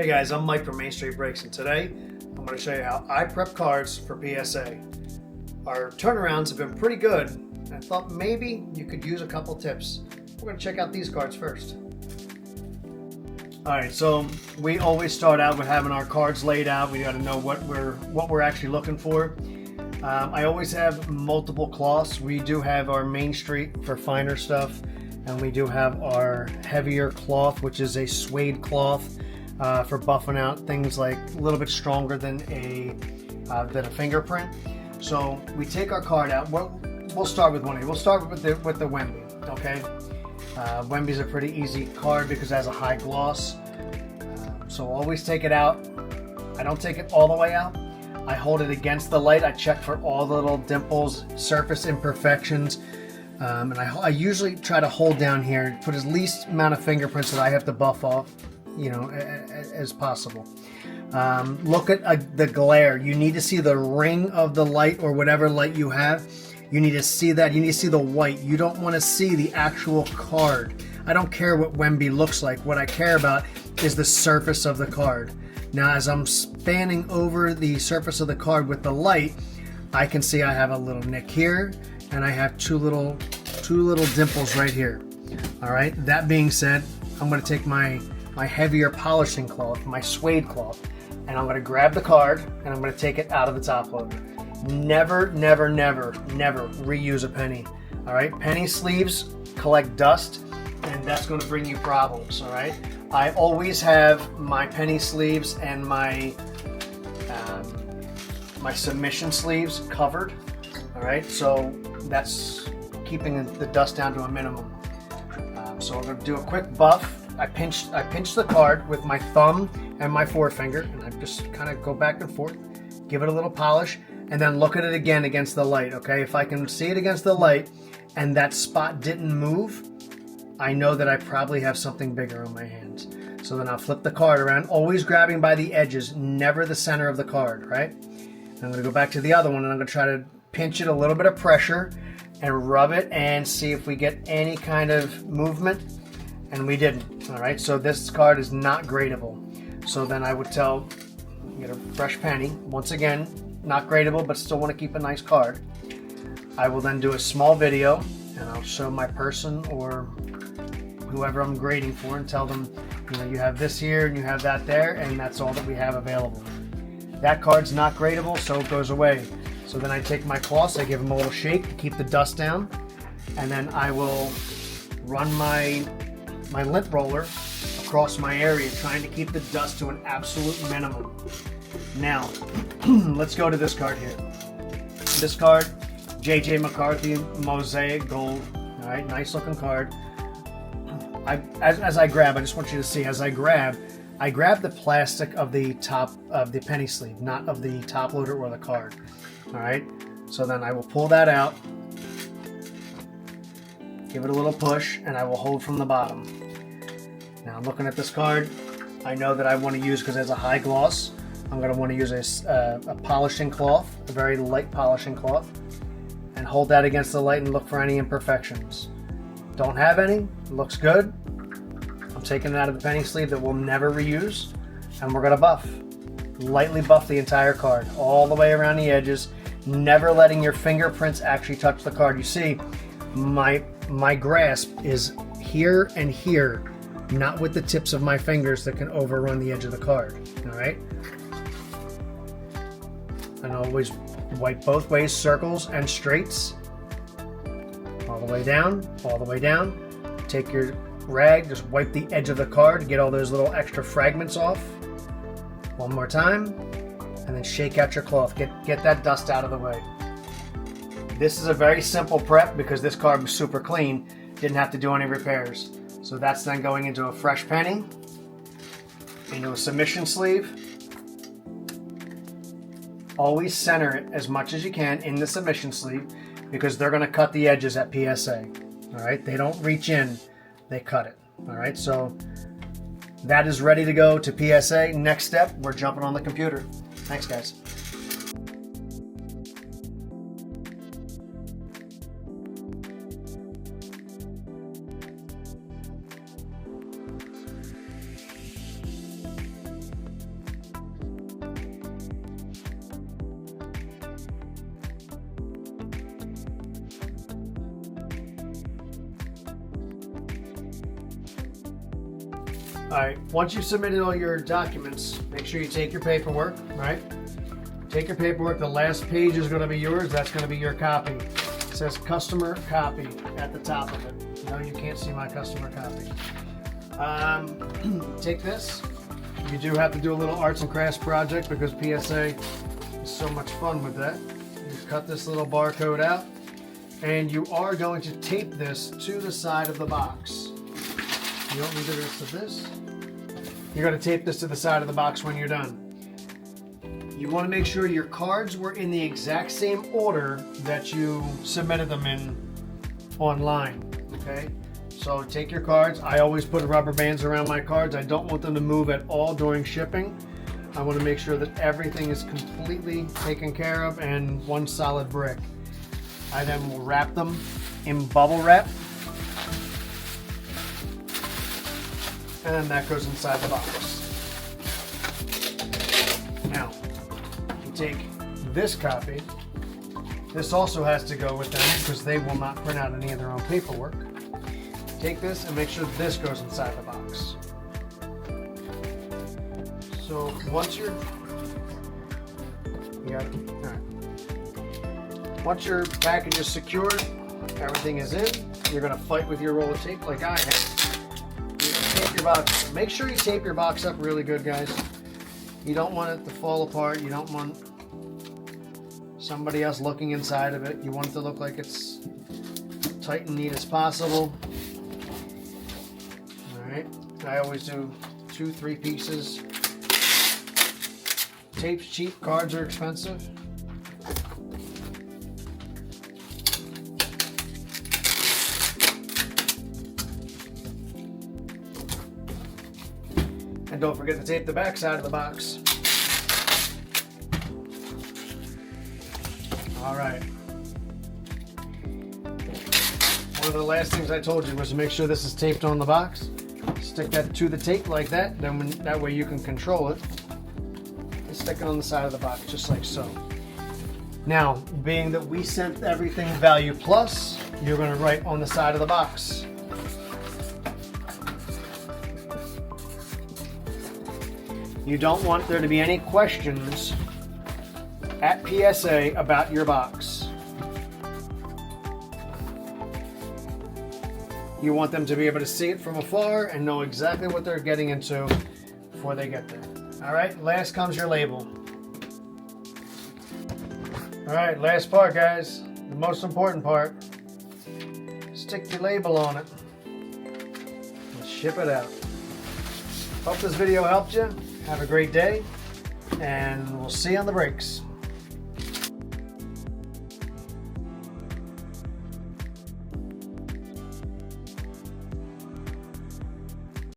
Hey guys, I'm Mike from Main Street Breaks, and today I'm going to show you how I prep cards for PSA. Our turnarounds have been pretty good, and I thought maybe you could use a couple tips. We're going to check out these cards first. Alright, so we always start out with having our cards laid out. We got to know what we're actually looking for. I always have multiple cloths. We do have our Main Street for finer stuff, and we do have our heavier cloth, which is a suede cloth. For buffing out things like a little bit stronger than a fingerprint. So we take our card out. We'll start with one of these. We'll start with the Wemby. Okay, Wemby's a pretty easy card because it has a high gloss. So always take it out. I don't take it all the way out. I hold it against the light. I check for all the little dimples, surface imperfections, and I usually try to hold down here, put as least amount of fingerprints that I have to buff off, as possible. Look at the glare. You need to see the ring of the light or whatever light you have. You need to see that. You need to see the white. You don't want to see the actual card. I don't care what Wemby looks like. What I care about is the surface of the card. Now, as I'm spanning over the surface of the card with the light, I can see I have a little nick here, and I have two little dimples right here. All right. That being said, I'm going to take my heavier polishing cloth, my suede cloth, and I'm going to grab the card and I'm going to take it out of the top loader. Never, never, never, never reuse a penny. All right, penny sleeves collect dust, and that's going to bring you problems. All right, I always have my penny sleeves and my submission sleeves covered. All right, so that's keeping the dust down to a minimum. So I'm going to do a quick buff. I pinch the card with my thumb and my forefinger, and I just kind of go back and forth, give it a little polish, and then look at it again against the light. Okay, if I can see it against the light and that spot didn't move, I know that I probably have something bigger on my hands. So then I'll flip the card around, always grabbing by the edges, never the center of the card, right? And I'm going to go back to the other one, and I'm going to try to pinch it, a little bit of pressure, and rub it and see if we get any kind of movement. And we didn't. All right, so this card is not gradable. So then I would get a fresh penny. Once again, not gradable, but still want to keep a nice card. I will then do a small video, and I'll show my person or whoever I'm grading for and tell them, you have this here and you have that there, and that's all that we have available. That card's not gradable, so it goes away. So then I take my cloths, I give them a little shake to keep the dust down, and then I will run my lint roller across my area, trying to keep the dust to an absolute minimum. Now, let's go to this card here. This card, J.J. McCarthy Mosaic Gold. All right, nice looking card. As I grab, I just want you to see, as I grab the plastic of the top of the penny sleeve, not of the top loader or the card. All right, so then I will pull that out, give it a little push, and I will hold from the bottom. Now I'm looking at this card. I know that I want to use, because it has a high gloss, I'm going to want to use a polishing cloth, a very light polishing cloth, and hold that against the light and look for any imperfections. Don't have any, looks good. I'm taking it out of the penny sleeve that we'll never reuse, and we're going to buff. Lightly buff the entire card, all the way around the edges, never letting your fingerprints actually touch the card. You see, my grasp is here and here, not with the tips of my fingers that can overrun the edge of the card. All right, and always wipe both ways, circles and straights, all the way down, all the way down. Take your rag, just wipe the edge of the card, get all those little extra fragments off. One more time, and then shake out your cloth. Get that dust out of the way. This is a very simple prep because this card was super clean. Didn't have to do any repairs. So that's then going into a fresh penny, into a submission sleeve. Always center it as much as you can in the submission sleeve, because they're going to cut the edges at PSA. All right, they don't reach in, they cut it. All right, so that is ready to go to PSA. Next step, we're jumping on the computer. Thanks, guys. All right, once you've submitted all your documents, make sure you take your paperwork, right? Take your paperwork. The last page is going to be yours. That's going to be your copy. It says customer copy at the top of it. No, you can't see my customer copy. Take this. You do have to do a little arts and crafts project because PSA is so much fun with that. You cut this little barcode out, and you are going to tape this to the side of the box. You don't need the rest of this. You're going to tape this to the side of the box when you're done. You want to make sure your cards were in the exact same order that you submitted them in online, okay? So take your cards. I always put rubber bands around my cards. I don't want them to move at all during shipping. I want to make sure that everything is completely taken care of and one solid brick. I then will wrap them in bubble wrap. And then that goes inside the box. Now, you take this copy. This also has to go with them because they will not print out any of their own paperwork. Take this and make sure this goes inside the box. So once you're, once your package is secured, everything is in, you're gonna fight with your roll of tape like I have. Tape your box. Make sure you tape your box up really good, guys. You don't want it to fall apart. You don't want somebody else looking inside of it. You want it to look like it's tight and neat as possible. All right. I always do 2-3 pieces. Tape's cheap. Cards are expensive. And don't forget to tape the back side of the box. All right. One of the last things I told you was to make sure this is taped on the box. Stick that to the tape like that. Then that way you can control it. And stick it on the side of the box just like so. Now, being that we sent everything value plus, you're going to write on the side of the box. You don't want there to be any questions at PSA about your box. You want them to be able to see it from afar and know exactly what they're getting into before they get there. All right, last comes your label. All right, last part, guys. The most important part. Stick your label on it and ship it out. Hope this video helped you. Have a great day, and we'll see you on the breaks.